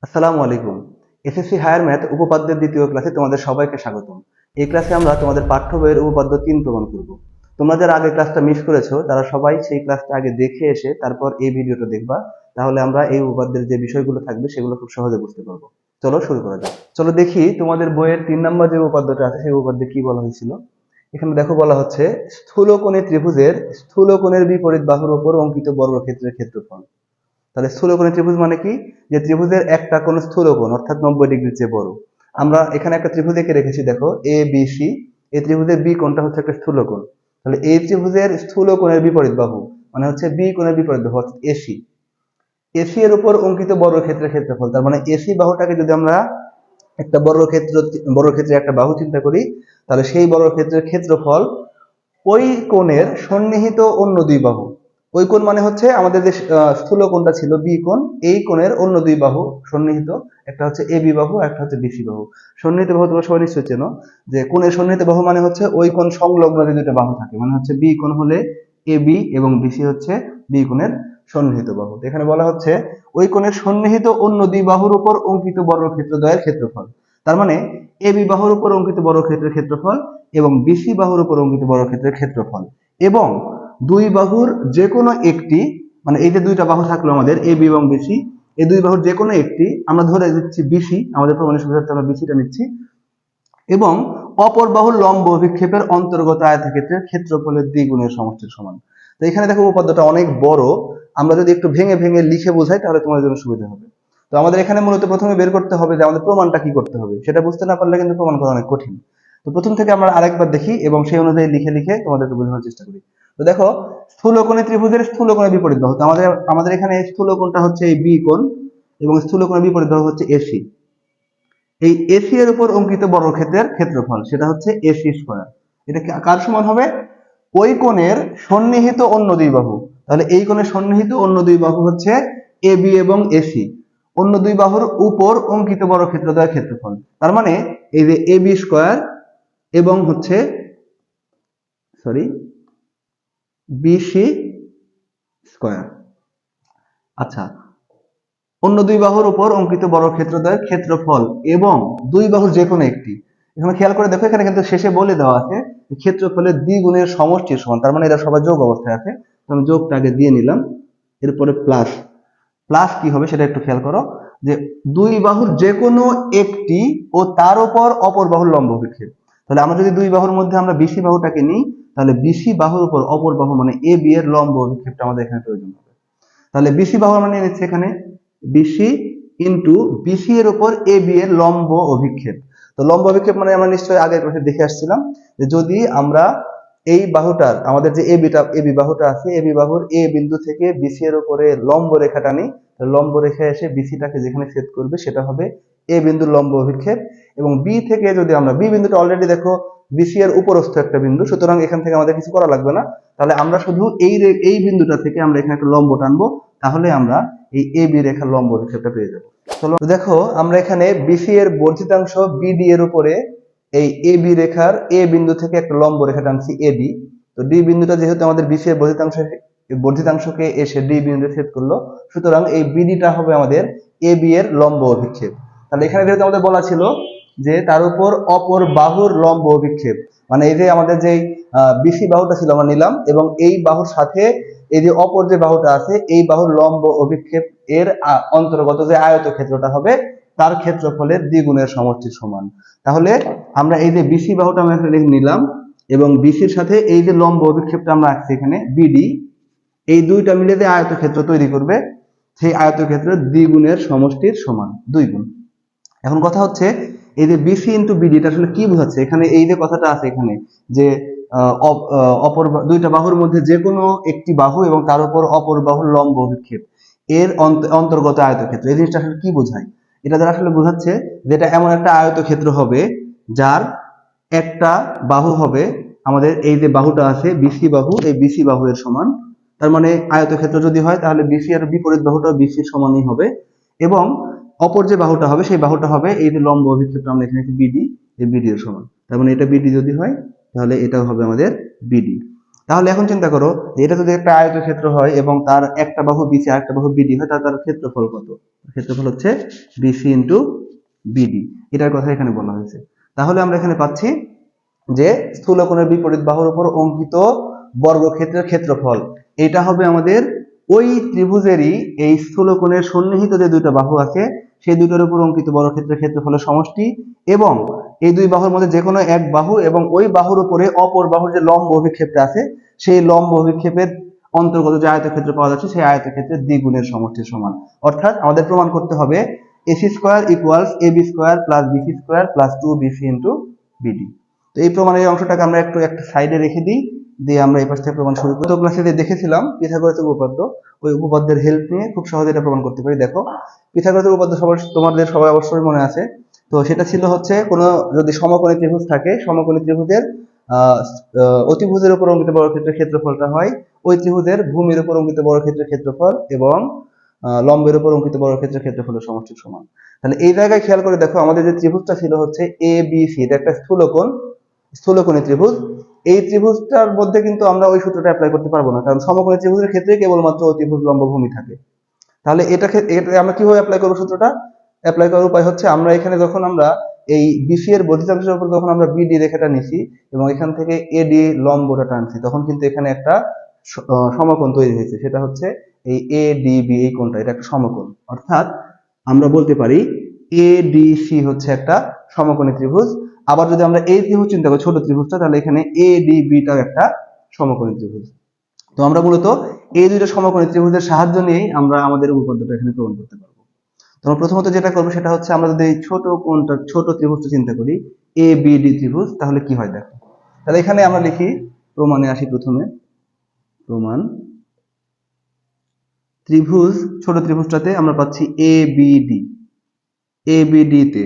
আসসালামু আলাইকুম। SSC higher math উপপাদ্যের দ্বিতীয় ক্লাসে তোমাদের সবাইকে স্বাগতম। এই ক্লাসে আমরা তোমাদের পাঠ্য বইয়ের উপপাদ্য 3 প্রমাণ করব। তোমরা যারা আগের ক্লাসটা মিস করেছো তারা সবাই সেই ক্লাসটা আগে দেখে এসে তারপর এই ভিডিওটা দেখবা। তাহলে আমরা এই উপপাদ্যের যে বিষয়গুলো থাকবে সেগুলো খুব সহজে বুঝতে পারবো। চলো শুরু করা যাক। চলো দেখি তোমাদের বইয়ের 3 নম্বর যে উপপাদ্যটা আছে সেই উপপাদ্যে কি বলা হয়েছিল। এখানে দেখো বলা হচ্ছে স্থূলকোণী ত্রিভুজের স্থূলকোণের বিপরীত বাহুর উপর অঙ্কিত বর্গক্ষেত্রের ক্ষেত্রফল। তাহলে স্থূলকোণী ত্রিভুজ মানে কি? যে ত্রিভুজের একটা কোণ স্থূলকোণ অর্থাৎ 90 ডিগ্রির চেয়ে বড়। আমরা এখানে একটা ত্রিভুজ এঁকে রেখেছি, দেখো এ বি সি। এই ত্রিভুজের বি কোণটা হচ্ছে একটা স্থূলকোণ। তাহলে এই ত্রিভুজের স্থূলকোণের বিপরীত বাহু মানে হচ্ছে বি কোণের বিপরীত বাহু অর্থাৎ এসি। এসি এর উপর অঙ্কিত বর্গক্ষেত্রের ক্ষেত্রফল, তার মানে এসি বাহুটাকে যদি আমরা একটা বর্গক্ষেত্রের একটা বাহু চিন্তা করি, তাহলে সেই বর্গক্ষেত্রের ক্ষেত্রফল ওই কোণের সন্নিহিত অন্য দুই বাহু। ওই কোণ মানে হচ্ছে আমাদের যে স্থূল কোণটা ছিল বি কোণ, এই কোণের অন্য দুই বাহু সন্নিহিত, একটা হচ্ছে এ বি বাহু, একটা হচ্ছে বিসি বাহু। সন্নিহিত বাহু তোমরা সবাই নিশ্চয়ই চেনো, যে কোণের সন্নিহিত বাহু মানে হচ্ছে ওই কোণ সংলগ্ন যে দুটো বাহু থাকে, মানে হচ্ছে বি কোণ হলে এ বি এবং বিসি হচ্ছে বি কোণের সন্নিহিত বাহু। এখানে বলা হচ্ছে ওই কোণের সন্নিহিত অন্য দুই বাহুর উপর অঙ্কিত বর্গক্ষেত্রদ্বয়ের ক্ষেত্রফল। তার মানে এ বি বাহুর উপর অঙ্কিত বর্গক্ষেত্রের ক্ষেত্রফল এবং বিসি বাহুর উপর অঙ্কিত বর্গক্ষেত্রের ক্ষেত্রফল, এবং দুই বাহুর যে কোনো একটি, মানে এই যে দুইটা বাহু থাকলো আমাদের এ বি এবং বিসি, এই দুই বাহুর যে কোনো একটি আমরা ধরে দিচ্ছি বিসি, আমাদের প্রমাণের সুবিধার্থে আমরা বিসিটা নিচ্ছি, এবং অপর বাহুর লম্ব অভিক্ষেপের অন্তর্গত আয়তক্ষেত্রের ক্ষেত্রফলের দ্বিগুণের সমষ্টির সমান। তো এখানে দেখো উপপাদ্যটা অনেক বড়, আমরা যদি একটু ভেঙে ভেঙে লিখে বোঝাই তাহলে তোমাদের জন্য সুবিধা হবে। তো আমাদের এখানে মূলত প্রথমে বের করতে হবে যে আমাদের প্রমাণটা কি করতে হবে, সেটা বুঝতে না পারলে কিন্তু প্রমাণ করা অনেক কঠিন। তো প্রথম থেকে আমরা আরেকবার দেখি এবং সেই অনুযায়ী লিখে লিখে তোমাদেরকে বোঝানোর চেষ্টা করি। তো দেখো স্থূলকোণী ত্রিভুজের স্থূলকোণের বিপরীত বাহু, তো আমাদের এখানে স্থূলকোণটা হচ্ছে এই বি কোণ এবং স্থূলকোণের বিপরীত বাহু হচ্ছে এসি। এই এসি এর উপর অঙ্কিত বর্গক্ষেত্রের ক্ষেত্রফল সেটা হচ্ছে এসি স্কয়ার। এটা কার সমান হবে? ওই কোণের সন্নিহিত অন্য দুই বাহু। তাহলে এই কোণের সন্নিহিত অন্য দুই বাহু হচ্ছে এ বি এবং এসি, অন্য দুই বাহুর উপর অঙ্কিত বর্গক্ষেত্রদ্বয়ের ক্ষেত্রফল। তার মানে এই যে এ বি স্কয়ার এবং হচ্ছে বিসি স্কয়ার। আচ্ছা, অন্য দুই বাহুর উপর অঙ্কিত বর্গক্ষেত্রদ্বয়ের ক্ষেত্রফল এবং দুই বাহুর যে কোনো একটি। এখানে খেয়াল করে দেখো, এখানে কিন্তু শেষে বলে দেওয়া আছে ক্ষেত্রফলের দ্বিগুণের সমষ্টির সমান, তার মানে এরা সবাই যোগ অবস্থায় আছে। আমি যোগটা আগে দিয়ে নিলাম, এরপরে প্লাস। প্লাস কি হবে সেটা একটু খেয়াল করো, যে দুই বাহুর যে কোনো একটি ও তার উপর অপর বাহুর লম্ব অভিক্ষেপ। তাহলে আমরা যদি দুই বাহুর মধ্যে আমরা বিসি বাহুটাকে নিই, তাহলে বিসি বাহুর উপর অপর বাহু মানে এ বি এর লম্ব অভিক্ষেপটা আমাদের এখানে প্রয়োজন হবে। তাহলে বিসি বাহু আমরা নিয়ে নিচ্ছি এখানে বিসি ইন্টু বিসি এর উপর এ বি এর লম্ব অভিক্ষেপ। তো লম্ব অভিক্ষেপ মানে আমরা নিশ্চয়ই আগের ক্লাসে দেখে আসছিলাম যে যদি আমরা এই বাহুটার আমাদের যে এ বি বাহুটা আছে, এ বি বাহুর এ বিন্দু থেকে বিসি এর উপরে লম্ব রেখা টানি, লম্ব রেখা এসে বিসিটাকে যেখানে ছেদ করবে সেটা হবে এ বিন্দুর লম্ব অভিক্ষেপ। এবং বি থেকে যদি আমরা বি বিন্দুটা অলরেডি দেখো বিসি এর উপরস্থ একটা বিন্দু, সুতরাং এখান থেকে আমাদের কিছু করা লাগবে না। তাহলে আমরা শুধু এই বিন্দুটা থেকে আমরা এখানে একটা লম্ব টানবো, তাহলে আমরা এই এ বি রেখার লম্ব অভিক্ষেপটা পেয়ে যাবো। চলো দেখো আমরা এখানে বিসি এর বর্ধিতাংশ বিডি এর উপরে এই এ বি রেখার এ বিন্দু থেকে একটা লম্ব রেখা টানছি এডি। তো ডি বিন্দুটা যেহেতু আমাদের বিসি এর বর্ধিতাংশকে এসে ডি বিন্দুতে ছেদ করলো, সুতরাং এই বিডিটা হবে আমাদের এ বি এর লম্ব অভিক্ষেপ। তাহলে এখানে যেহেতু আমাদের বলা ছিল যে তার উপর অপর বাহুর লম্ব অভিক্ষেপ, মানে এই যে আমাদের যে বিসি বাহুটা ছিল আমরা নিলাম এবং এই বাহুর সাথে এই যে অপর যে বাহুটা আছে এই বাহুর লম্ব অভিক্ষেপ এর অন্তর্গত যে আয়তক্ষেত্রটা হবে তার ক্ষেত্রফলের দ্বিগুণের সমষ্টির সমান। তাহলে আমরা এই যে বিসি বাহুটা আমরা এখানে নিলাম এবং বিসির সাথে এই যে লম্ব অভিক্ষেপটা আমরা আঁকছি এখানে বিডি, এই দুইটা মিলে যে আয়তক্ষেত্র তৈরি করবে সেই আয়তক্ষেত্রের দ্বিগুণের সমষ্টির সমান 2 গুণ। এখন কথা হচ্ছে এই যে বিসি ইন্টু বিডি এটা আসলে কি বোঝাচ্ছে? এখানে এই যে কথাটা আছে এখানে যে অপর দুইটা বাহুর মধ্যে যে কোনো একটি বাহু এবং তার উপর অপর বাহুর লম্ব অভিক্ষেপ এর অন্তর্গত আয়তক্ষেত্র, এই জিনিসটা আসলে কি বোঝায়? এটা দ্বারা আসলে বোঝাচ্ছে যেটা এমন একটা আয়তক্ষেত্র হবে যার একটা বাহু হবে আমাদের এই যে বাহুটা আছে বিসি বাহু, এই বিসি বাহু এর সমান। তার মানে আয়তক্ষেত্র যদি হয় তাহলে বিসি এর বিপরীত বাহুটা বিসির সমানই হবে, এবং অপর যে বাহুটা হবে সেই বাহুটা হবে এই যে লম্ব অভিক্ষেপটা আমরা এখানে বিডি, এই বিডি এর সমান। তার মানে এটা বিডি যদি হয় তাহলে এটাও হবে আমাদের বিডি। তাহলে এখন চিন্তা করো যে এটা যদি একটা আয়তক্ষেত্র হয় এবং তার একটা বাহু বিসি আর একটা বাহু বিডি হয়, তার ক্ষেত্রফল কত? ক্ষেত্রফল হচ্ছে বিসি ইন্টু বিডি, এটার কথা এখানে বলা হয়েছে। তাহলে আমরা এখানে পাচ্ছি যে স্থূলকোণের বিপরীত বাহুর উপর অঙ্কিত বর্গক্ষেত্রের ক্ষেত্রফল, এটা হবে আমাদের ওই ত্রিভুজেরই এই স্থূলকোণের সন্নিহিত যে দুইটা বাহু আছে সেই দুইটার উপর অঙ্কিত বর্গক্ষেত্রের ক্ষেত্রফলের সমষ্টি, এবং এই দুই বাহুর মধ্যে যে কোনো এক বাহু এবং ওই বাহুর উপরে অপর বাহুর যে লম্ব অভিক্ষেপটা আছে সেই লম্ব অভিক্ষেপের অন্তর্গত যে আয়তক্ষেত্র পাওয়া যাচ্ছে সেই আয়তক্ষেত্রের দ্বিগুণের সমষ্টির সমান। অর্থাৎ আমাদের প্রমাণ করতে হবে AC square equals AB square plus BC square plus 2bc into BD. তো এই প্রমাণের অংশটাকে আমরা একটু একটা সাইডে রেখে দিই, দিয়ে আমরা এই পাশ থেকে প্রমাণ শুরু করি। তো ক্লাসে দেখেছিলাম পিথাগোরাসের উপপাদ্য, ওই উপপাদ্যের হেল্প নিয়ে খুব সহজে এটা প্রমাণ করতে পারি। দেখো পিথাগোরাসের উপপাদ্য তোমাদের সবাই অবশ্যই মনে আছে। তো সেটা ছিল হচ্ছে কোনো যদি সমকোণী ত্রিভুজ থাকে, সমকোণী ত্রিভুজের অতিভুজের উপর অঙ্কিত বর্গক্ষেত্রের ক্ষেত্রফলটা হয় ওই ত্রিভুজের ভূমির উপর অঙ্কিত বর্গক্ষেত্রের ক্ষেত্রফল এবং লম্বের উপর অঙ্কিত বর্গক্ষেত্রের ক্ষেত্রফলের সমষ্টির সমান। তাহলে এই জায়গায় খেয়াল করে দেখো আমাদের যে ত্রিভুজটা ছিল হচ্ছে এ বি সি, এটা একটা স্থূলকোণী ত্রিভুজ। এই ত্রিভুজটার মধ্যে কিন্তু আমরা ওই সূত্রটা অ্যাপ্লাই করতে পারবো না, কারণ সমকোণী ত্রিভুজের ক্ষেত্রে কেবলমাত্র অতিভুজ লম্ব ভূমি থাকে। তাহলে এটা আমরা কিভাবে অ্যাপ্লাই করবো? সূত্রটা অ্যাপ্লাই করার উপায় হচ্ছে আমরা এখানে যখন আমরা এই বিসি এর বর্ধিতাংশের উপর যখন আমরা বিডি রেখাটা নিছি এবং এখান থেকে এডি লম্বটা টানছি, তখন কিন্তু এখানে একটা সমকোণ তৈরি হয়েছে, সেটা হচ্ছে এই এডিবি, এই কোণটা, এটা একটা সমকোণ। অর্থাৎ আমরা বলতে পারি এডিসি হচ্ছে একটা সমকোণী ত্রিভুজ। আবার যদি আমরা এই ত্রিভুজ চিন্তা করি, ছোট ত্রিভুজটা, তাহলে এখানে এডিবিটাও একটা সমকোণী ত্রিভুজ। তো আমরা মূলত এই দুইটা সমকোণী ত্রিভুজের সাহায্য নিয়েই আমরা আমাদের উপপাদ্যটা এখানে প্রমাণ করতে পারবো। তোমরা প্রথমত যেটা করবো সেটা হচ্ছে আমরা যদি এই ছোট ত্রিভুজটা চিন্তা করি এ বি ডি ত্রিভুজ, তাহলে কি হয় দেখো। তাহলে এখানে আমরা লিখি, প্রমাণে আসি প্রথমে। প্রমাণ ত্রিভুজ, ছোট ত্রিভুজটাতে আমরা পাচ্ছি A B D. A B D তে,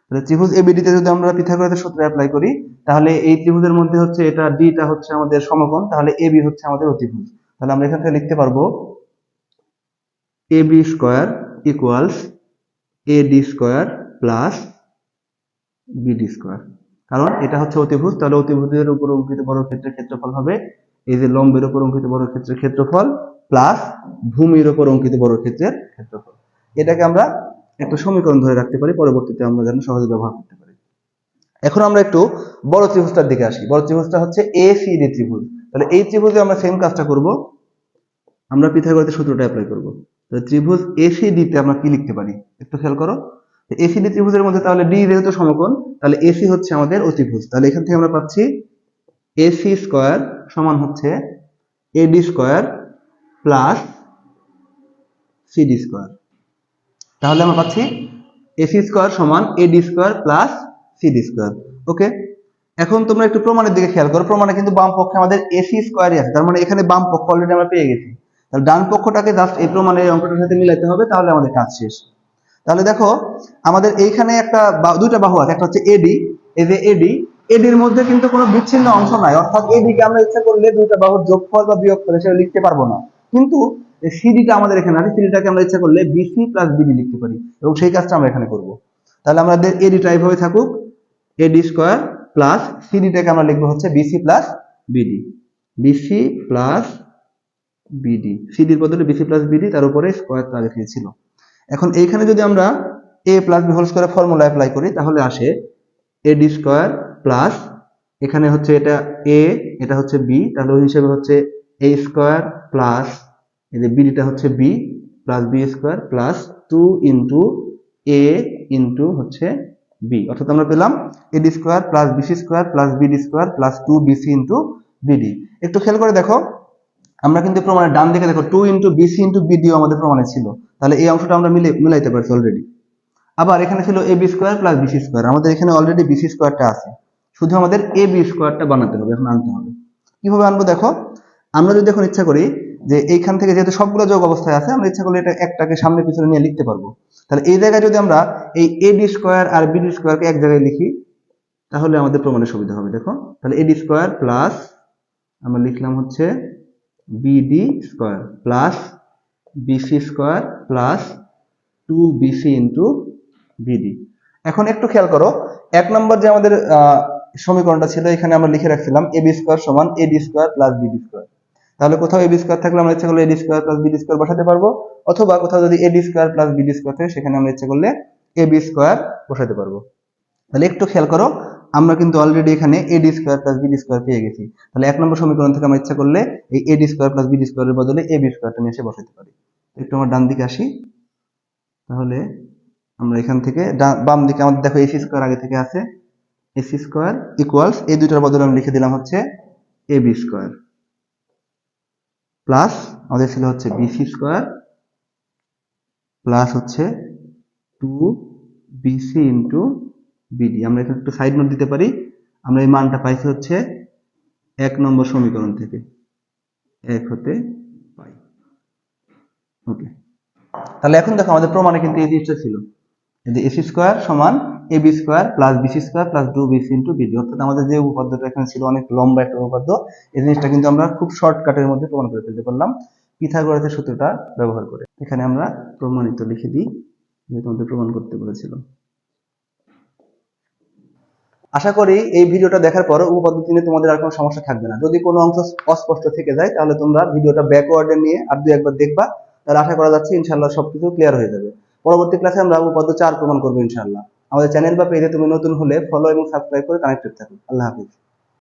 তাহলে ত্রিভুজ এ বি ডি তে যদি আমরা পিথাগোরাসের সূত্র অ্যাপ্লাই করি, তাহলে এই ত্রিভুজের মধ্যে হচ্ছে এটা ডিটা হচ্ছে আমাদের সমকোণ, তাহলে এ বি হচ্ছে আমাদের অতিভুজ। তাহলে আমরা এখান থেকে লিখতে পারবো A B square equals AD square plus BD square, কারণ এটা হচ্ছে অতিভুজ। তাহলে অতিভুজের উপর অঙ্কিত বর্গক্ষেত্রের ক্ষেত্রফল হবে এই যে লম্বের উপর অঙ্কিত বর্গক্ষেত্রের ক্ষেত্রফল প্লাস ভূমির উপর অঙ্কিত বর্গক্ষেত্রের ক্ষেত্রফল। এটাকে আমরা একটা সমীকরণ ধরে রাখতে পারি, পরবর্তীতে আমরা যেন সহজে ব্যবহার করতে পারি। এখন আমরা একটু বড় ত্রিভুজটার দিকে আসি। বড় ত্রিভুজটা হচ্ছে এসিডি ত্রিভুজ। তাহলে এই ত্রিভুজে আমরা সেম কাজটা করব, আমরা পিথাগোরাসের সূত্রটা অ্যাপ্লাই করব। তাহলে ত্রিভুজ এসিডি তে আমরা কি লিখতে পারি একটু খেয়াল করো। এসিডি ত্রিভুজের মধ্যে তাহলে ডি যেহেতু সমকোণ, তাহলে এসি হচ্ছে আমাদের অতিভুজ। তাহলে এখান থেকে আমরা পাচ্ছি এসি স্কয়ার সমান হচ্ছে এডি স্কয়ার প্লাস সিডি স্কয়ার। তাহলে আমরা পাচ্ছি এসি স্কয়ার সমান এডি স্কয়ার প্লাস সিডি স্কয়ার। ওকে, এখন তোমরা একটু প্রমাণের দিকে খেয়াল করো। প্রমাণে কিন্তু বাম পক্ষে আমাদের এসি স্কয়ারই আছে, তার মানে এখানে বাম পক্ষ অলরেডি আমরা পেয়ে গেছি। তাহলে ডান পক্ষটাকে জাস্ট এই প্রমাণের অঙ্কটার সাথে মিলাইতে হবে, তাহলে আমাদের কাজ শেষ। তাহলে দেখো আমাদের এইখানে একটা দুইটা বাহু আছে, একটা হচ্ছে এডি, এই যে এডি, এডির মধ্যে কিন্তু কোনো বিচ্ছিন্ন অংশ নাই, অর্থাৎ এডিকে আমরা ইচ্ছা করলে দুইটা বাহুর যোগফল বা বিয়োগফল হিসেবে লিখতে পারবো না। কিন্তু সিডিটা আমাদের এখানে আছে, সিডিটাকে আমরা ইচ্ছা করলে বিসি প্লাস বিডি লিখতে পারি, এবং সেই কাজটা আমরা এখানে করব। তাহলে আমাদের এডিটা এইভাবে থাকুক, এডি স্কয়ার প্লাস সিডিটাকে আমরা লিখবো হচ্ছে BC plus BD, BC plus BD, সিডির বদলে বিসি প্লাস বিডি, তার উপরে স্কয়ারটা লিখেছিল। এখন এইখানে যদি আমরা a plus B whole square formula apply করি, তাহলে আসে এডি স্কয়ার প্লাস, এখানে হচ্ছে এটা a, এটা হচ্ছে b, তাহলে ওই হিসেবে হচ্ছে a স্কয়ার প্লাস এই যে বিডিটা হচ্ছে b plus B square plus 2 into a into হচ্ছে b, অর্থাৎ আমরা পেলাম AD square plus BC square plus BD square plus 2bc into BD. একটু খেয়াল করে দেখো, আমরা কিন্তু প্রমাণের ডান দিকে দেখো 2 ইন্টু বিসি ইন্টু বিডিও আমাদের প্রমাণে ছিল, তাহলে এই অংশটা আমরা মিলাইতে পারছি অলরেডি। আবার এখানে ছিল A B square plus BC square, আমাদের এখানে অলরেডি বিসি স্কোয়ারটা আছে, শুধু আমাদের এ বি স্কোয়ারটা বানাতে হবে, এখন আনতে হবে। কিভাবে আনবো দেখো, আমরা যদি এখন ইচ্ছা করি যে এইখান থেকে যেহেতু সবগুলো যোগ অবস্থায় আছে, আমরা ইচ্ছা করলে এটা একটাকে সামনে পিছনে নিয়ে লিখতে পারবো। তাহলে এই জায়গায় যদি আমরা এই এ ডি স্কোয়ার আর বিডি স্কোয়ারকে এক জায়গায় লিখি, তাহলে আমাদের প্রমাণের সুবিধা হবে। দেখো তাহলে এডি স্কোয়ার প্লাস আমরা লিখলাম হচ্ছে BD square plus BC square plus 2bc into BD. এখন একটু খেয়াল করো, এক নম্বর যে আমাদের সমীকরণটা ছিল, এখানে আমরা লিখে রাখছিলাম এ বি স্কোয়ার সমান এ D square plus BD square. তাহলে কোথাও এ বি স্কোয়ার থাকলে আমরা ইচ্ছা করলে এ D square plus BD square বসাতে পারবো, অথবা কোথাও যদি এ D square plus BD square থাকে সেখানে আমরা ইচ্ছা করলে এ বি স্কোয়ার বসাতে পারবো। তাহলে একটু খেয়াল করো, আমরা কিন্তু অলরেডি এখানে এ D square plus BD square পেয়ে গেছি। তাহলে 1 নম্বর সমীকরণ থেকে আমরা ইচ্ছা করলে এই A D square plus BD স্কোয়ারের বদলে এ বি স্কোয়ারটা নিয়ে এসে বসাতে পারি। একটু আমার ডান দিকে আসি, তাহলে আমরা এখান থেকে বাম দিকে আমাদের দেখো এসি স্কোয়ার আগে থেকে আছে, এসি স্কোয়ার ইকুয়ালস এই দুইটার বদলে আমি লিখে দিলাম হচ্ছে এ বি স্কোয়ার প্লাস আমাদের ছিল হচ্ছে বিসি স্কোয়ার প্লাস হচ্ছে 2bc ইন্টু বিডি। আমরা এখানে একটু সাইড নোট দিতে পারি, আমরা এই মানটা পাইছি হচ্ছে 1 নম্বর সমীকরণ থেকে 1 হতে পাই। ওকে, তাহলে এখন দেখো আমাদের প্রমাণে কিন্তু এই জিনিসটা ছিল যে এসি স্কোয়ার সমান A B square plus BC square plus 2bc into BD. অর্থাৎ আমাদের যে উপপাদ্যটা এখানে ছিল অনেক লম্বা একটা উপপাদ্য, এই জিনিসটা কিন্তু আমরা খুব শর্টকাটের মধ্যে প্রমাণ করে ফেলতে পারলাম পিথাগোরাসের সূত্রটা ব্যবহার করে। এখানে আমরা প্রমাণিত লিখে দিই, যেহেতু আমাদের প্রমাণ করতে বলেছিল। আশা করি এই ভিডিওটা দেখার পর উপপাদ্য নিয়ে তোমাদের আর কোনো সমস্যা থাকবে না। যদি কোনো অংশ অস্পষ্ট থেকে যায় তাহলে তোমরা ভিডিওটা ব্যাকওয়ার্ডে নিয়ে আর দুই একবার দেখবা, তাহলে আশা করা যাচ্ছে ইনশাআল্লাহ সবকিছু ক্লিয়ার হয়ে যাবে। পরবর্তী ক্লাসে আমরা উপপাদ্য 4 প্রমাণ করবো ইনশাআল্লাহ। আমাদের চ্যানেল বা পেজে তুমি নতুন হলে ফলো এবং সাবস্ক্রাইব করে কানেক্টেড থাকো। আল্লাহ হাফিজ।